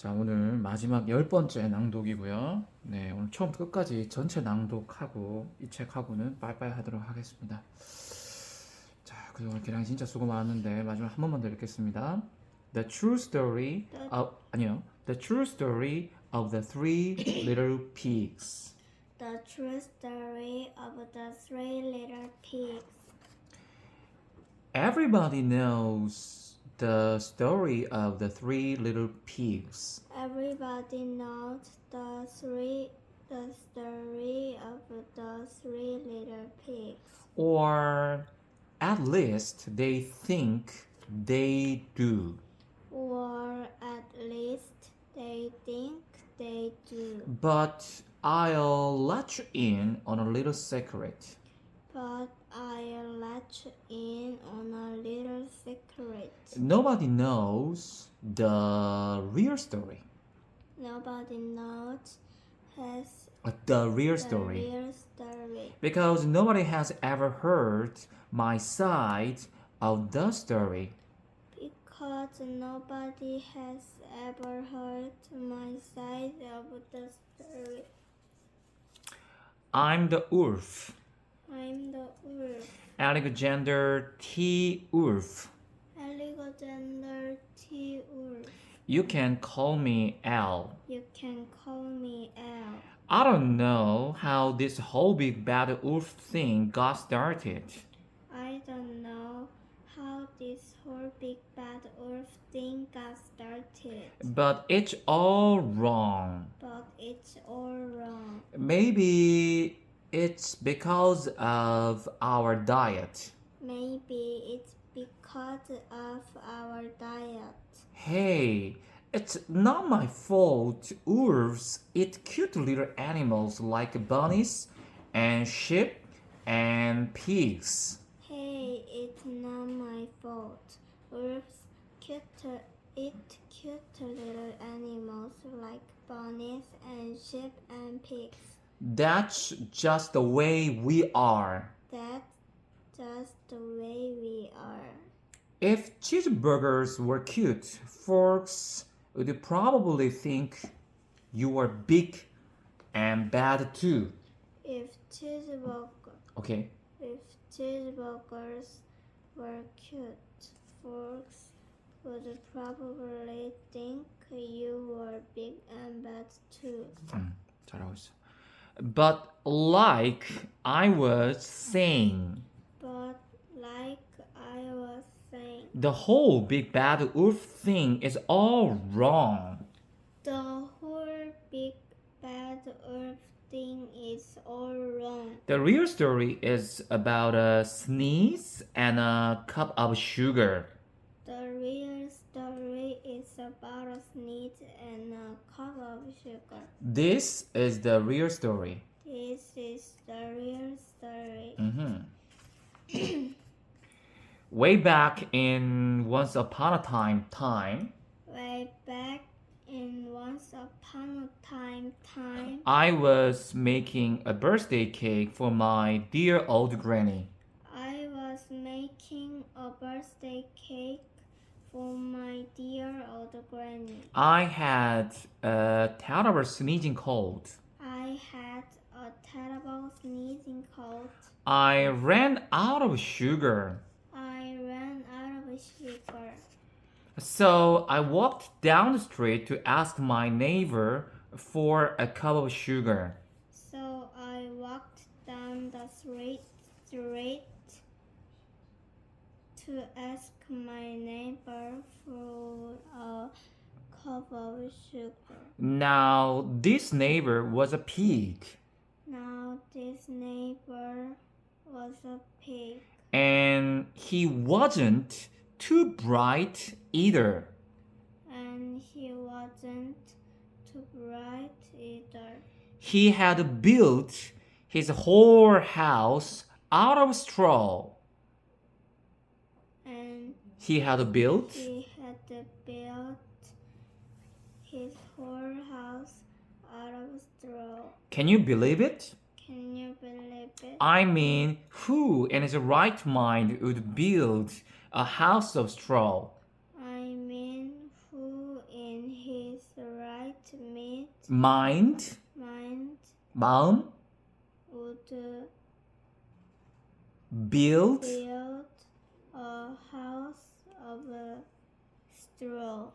자, 오늘 마지막 10번째 낭독이고요. 네, 오늘 처음부터 끝까지 전체 낭독하고 이 책하고는 빠이빠이 하도록 하겠습니다. 자, 그동안 기량이 진짜 수고 많았는데 마지막 한 번만 더 읽겠습니다. The true story of The true story of the three little pigs. The true story of the three little pigs. Everybody knows the story of the three little pigs. Everybody knows the story of the three little pigs. Or at least they think they do. Or at least they think they do. But I'll let you in on a little secret. But I'll let you in on a little secret. Nobody knows the real story. Nobody knows The real the story. real story. Because nobody has ever heard my side of the story. Because nobody has ever heard my side of the story. I'm the wolf. I'm the wolf. Alexander T. Wolf. Alexander T. Wolf. You can call me Al. You can call me Al. I don't know how this whole big bad wolf thing got started. I don't know how this whole big bad wolf thing got started. But it's all wrong. But it's all wrong. Maybe it's because of our diet. Maybe it's because of our diet. Hey, it's not my fault wolves eat cute little animals like bunnies and sheep and pigs. Hey, it's not my fault. Wolves eat cute little animals like bunnies and sheep and pigs. That's just the way we are. That's just the way we are. If cheeseburgers were cute, folks would probably think you were big and bad too. If cheeseburgers Okay. were cute, folks would probably think you were big and bad too. 잘하고 있어. But like I was saying, But like I was saying, the whole big bad wolf thing is all wrong. the whole big bad wolf thing is all wrong. The real story is about a sneeze and a cup of sugar. The real story is about a sneeze and a cup of sugar. This is the real story. This is the real story. Way back in Once Upon a Time, Way back in Once Upon a Time, I was making a birthday cake for my dear old granny. I was making a birthday cake for my dear old granny. I had a terrible sneezing cold. I had a terrible sneezing cold. I ran out of sugar. I ran out of sugar. So I walked down the street to ask my neighbor for a cup of sugar. So I walked down the street to ask my neighbor for a cup of sugar. Now, this neighbor was a pig, Now this neighbor was a pig, and he wasn't too bright either. and he wasn't too bright either. He had built his whole house out of straw. And He had built he had built his whole house out of straw. Can you believe it? Can you believe it? I mean, who in his right mind would build a house of straw? I mean, who in his mind, 마음, would build, build a house of straw.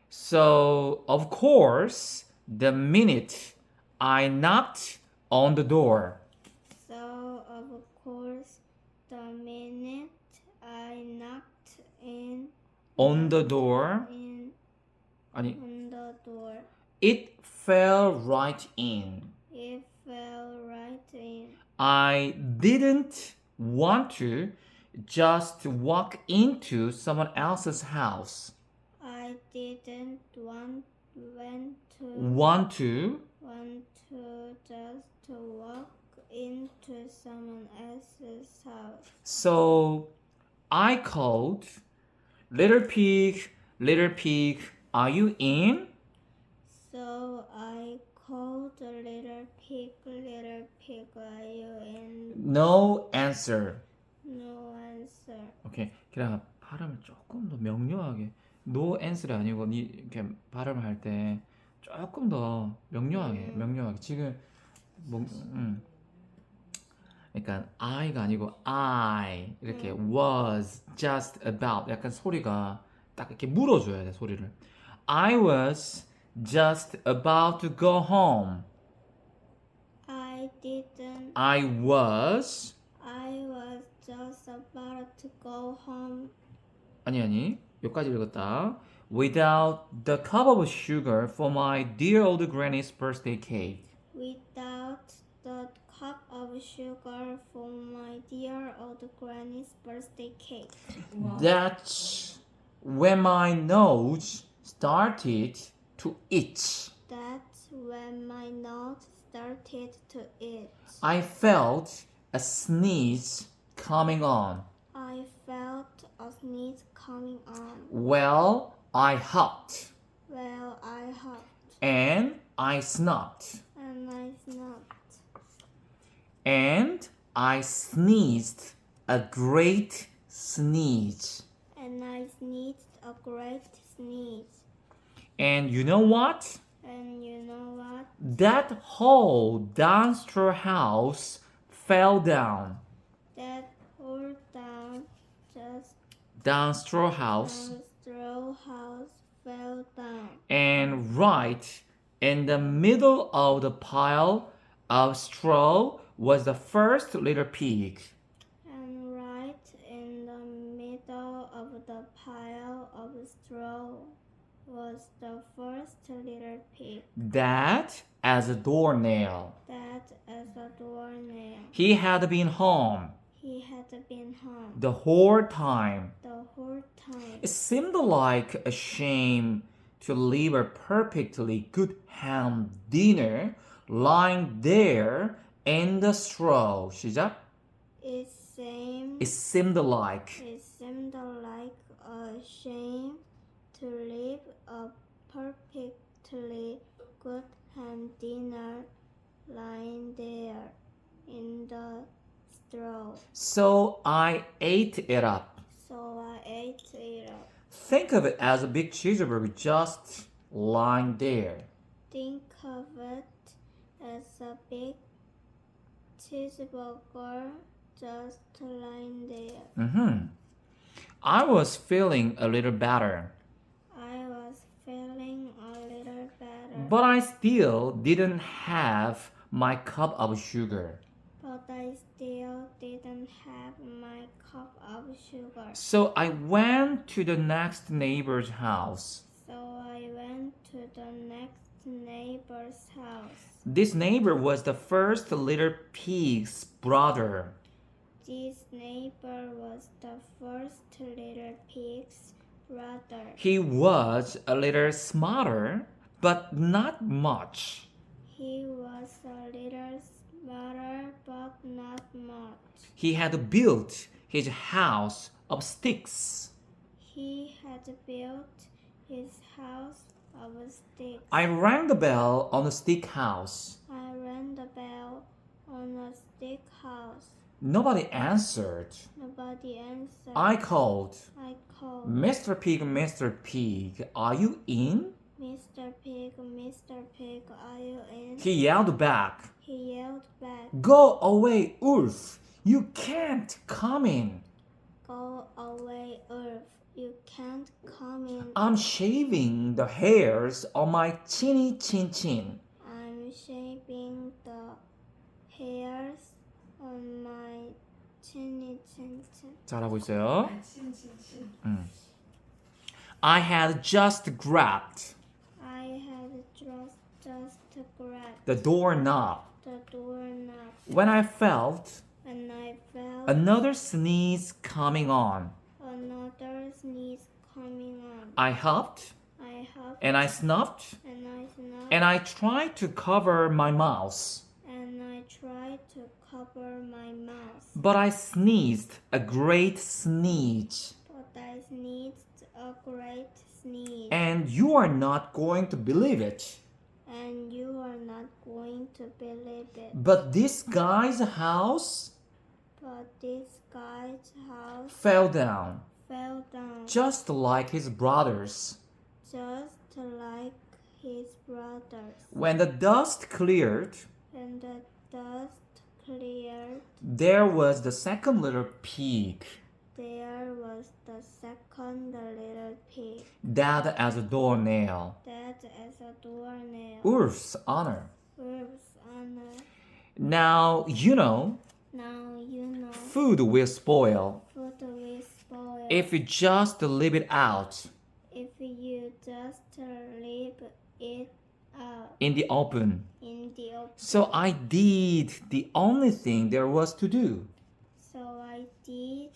So, of course, the minute I knocked on the door, So, of course, the minute I knocked on the door, 아니, on the door, it fell right in. it fell right in. I didn't want to just walk into someone else's house. I didn't want Want to just walk into someone else's house. So I called, little pig, are you in? So I called the little pig, are you in? No answer. No answer. 오케이. 그냥 발음을 조금 더 명료하게. No answer이 아니고 니 이렇게 발음을 할 때 조금 더 명료하게. 지금 뭐 그러니까 I가 아니고 I 이렇게 was just about 약간 소리가 딱 이렇게 물어줘야 돼 소리를. I was just about to go home. I was just about to go home 아니 여기까지 읽었다. Without the cup of sugar for my dear old granny's birthday cake. without the cup of sugar for my dear old granny's birthday cake. That's when my nose started to itch. That's when my nose started to itch. I felt a sneeze coming on. I felt a sneeze coming on. Well, I hopped Well, I hopped and I snuffed and I snubbed and I sneezed a great sneeze. and I sneezed a great sneeze. And you know what? And you know what? That whole downstairs house fell down. That whole Downstairs house. straw house fell down. And right in the middle of the pile of straw was the first little pig. And right in the middle of the pile of straw was the first little pig. That as a doornail. That as a doornail. He had been home He had been home the whole time. the whole time. It seemed like a shame to leave a perfectly good ham dinner lying there in the straw. 시작. It seemed like a shame to leave a perfectly good ham dinner lying there in the straw. So I ate it up. So I ate it up. Think of it as a big cheeseburger just lying there. Think of it as a big cheeseburger just lying there. I was feeling a little better, I was feeling a little better, but I still didn't have my cup of sugar. but I still didn't have my cup of sugar. So I went to the next neighbor's house. So I went to the next neighbor's house. This neighbor was the first little pig's brother. This neighbor was the first little pig's brother. He was a little smarter, but not much. He was a little smarter, but not much. He had built his house of sticks. He had built his house of sticks. I rang the bell on the stick house. I rang the bell on a stick house. Nobody answered. Nobody answered. I called, I called. Mr. Pig, are you in? Mr. Pig, are you in? He yelled back. He yelled back. Go away, Wolf. You can't come in. Go away, Earth. You can't come in. I'm shaving the hairs on my chinny chin chin. I'm shaving the hairs on my chinny chin chin. 잘하고 있어요. I had just grabbed I had just grabbed the doorknob the doorknob when I felt and I felt another sneeze coming on. another sneeze coming on. I huffed I huffed and I snuffed and I snuffed and I tried to cover my mouth, and I tried to cover my mouth. but I sneezed a great sneeze. But I sneezed a great sneeze. And you are not going to believe it. And you are not going to believe it. But this guy's house But this guy's house fell down, fell down just like his brother's. just like his brother's. When the dust cleared, When the dust cleared, there was the second little pig, there was the second little pig, dead as a doornail. dead as a doornail. Wolf's honor. Wolf's honor. Now, you know, Now you know food will spoil food will spoil if you just leave it out if you just leave it out in the open. in the open. So I did the only thing there was to do. So I did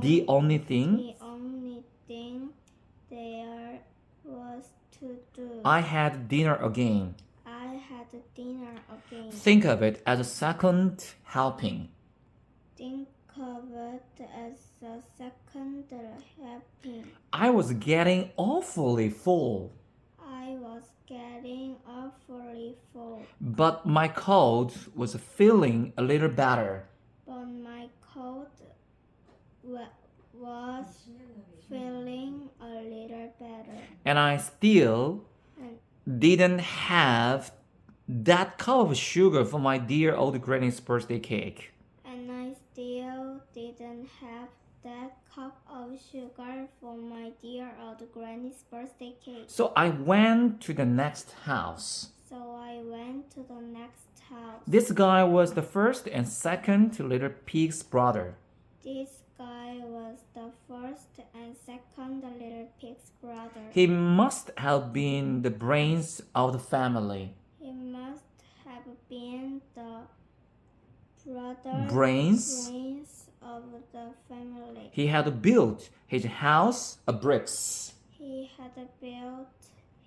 The only thing the only thing there was to do. I had dinner again. I had dinner again. Think of it as a second helping. Think of it as a second helping. I was getting awfully full, I was getting awfully full, but my cold was feeling a little better. but my cold was feeling a little better. And I still And didn't have that cup of sugar for my dear old granny's birthday cake. And I still didn't have that cup of sugar for my dear old granny's birthday cake. So I went to the next house. So I went to the next house. This guy was the first and second little pig's brother. This guy was the first and second little pig's brother. He must have been the brains of the family. He must have been the brother Brains? of the family. He had built his house of bricks. He had built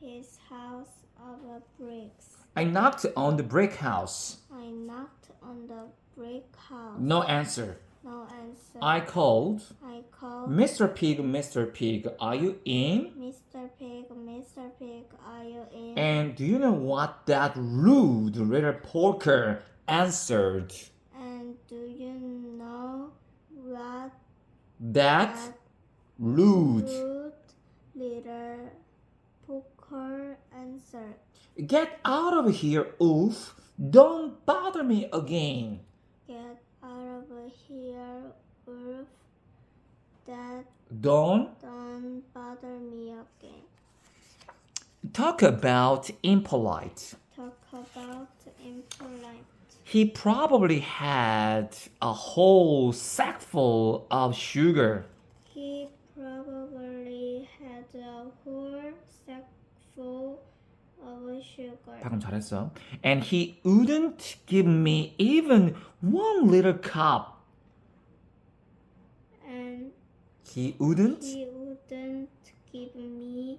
his house of bricks. I knocked on the brick house. I knocked on the brick house. No answer. No answer. I called, I called Mr. Pig, are you in? Mr. Pig, are you in? And do you know what that rude little porker answered? And do you know what That that rude. rude little poker answered? Get out of here, Wolf. Don't bother me again. Get out of here, Wolf. That Don't don't bother me again. talk about impolite. Talk about impolite. He probably had a whole sackful of sugar. He probably had a whole sack full of sugar. 방금 잘했어. And he wouldn't give me even one little cup. And He wouldn't he wouldn't give me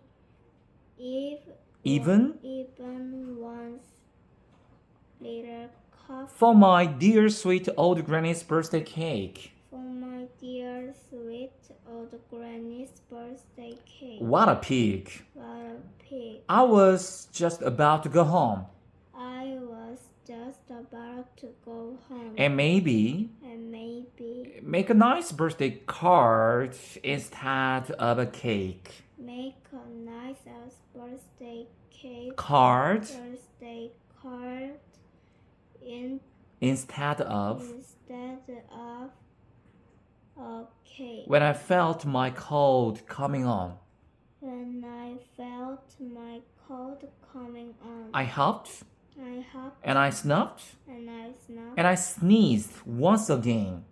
even one little cup for my dear sweet old granny's birthday cake. for my dear sweet old granny's birthday cake. What a pig. What a pig. I was just about to go home. I was just about to go home And maybe and maybe make a nice birthday card instead of a cake. make a nice buys us birthday cake, card birthday card in, instead of instead of a cake. when I felt my cold coming on. When I felt my cold coming on, I huffed I huffed and I snuffed and I snuffed and I sneezed once again.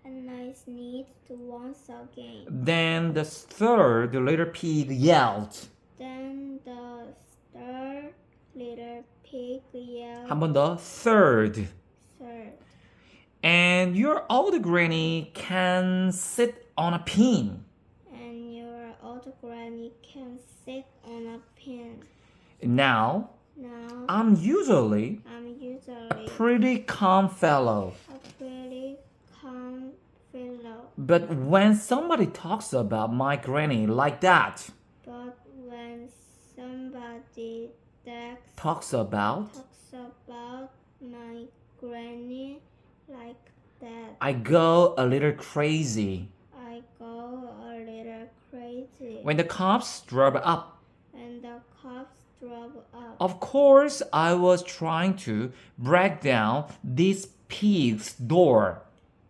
and I sneezed once again. Then the third little pig yelled. Then the third little pig yelled, 한 번 더. Third. third. And your old granny can sit on a pin. And your old granny can sit on a pin. Now, Now I'm usually I'm usually a pretty calm fellow. a pretty calm fellow, But when somebody talks about my granny like that, but when somebody talks about, talks about my granny like that, I go a little crazy. I go a little crazy. When the cops drove up, And the cops drove up. of course, I was trying to break down this pig's door.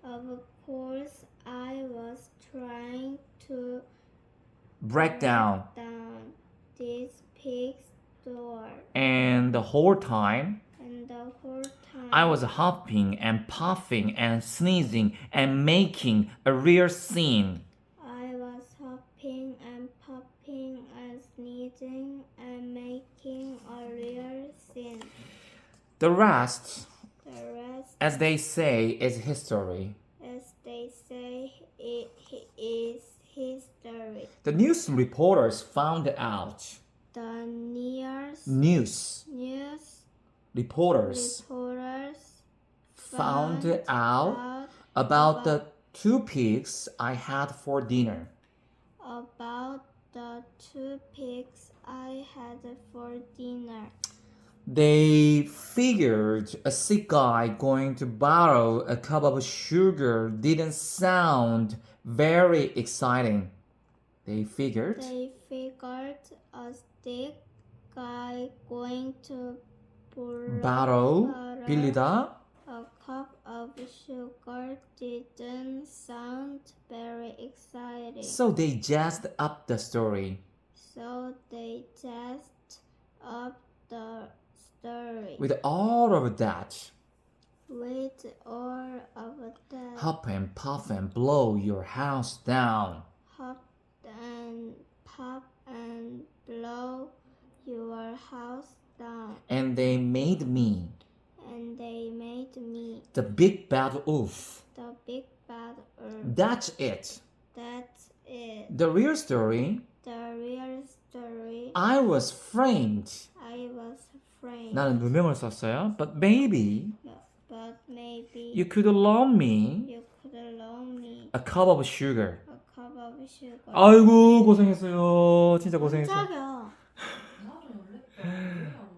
Of course, I was trying to Break down. this pig's door. And the whole time, And the whole time I was huffing and puffing and sneezing and making a real scene. I was hopping and popping and sneezing and making a real scene. The rest, The rest, as they say, is history. as they say, it is history. The news reporters found out. The news News reporters found out about the two pigs I had for dinner. about the two pigs I had for dinner. They figured a sick guy going to borrow a cup of sugar didn't sound very exciting. They figured They figured a sick guy going to borrow, borrow 빌리다, a cup of sugar didn't sound very exciting. so they jazzed up the story. So they jazzed up the story. With all of that, With all of that, huff and puff and blow your house down. hop and pop and blow your house down. And they made me And they made me the big bad wolf. the big bad earth. That's it. That's it. The real story, The real story. I was framed. I was afraid. 나는 누명을 썼어요. But maybe But maybe you could loan me you could loan me a cup of sugar. a cup of sugar. 아이고 고생했어요. 진짜 고생했어요. 깜짝이야.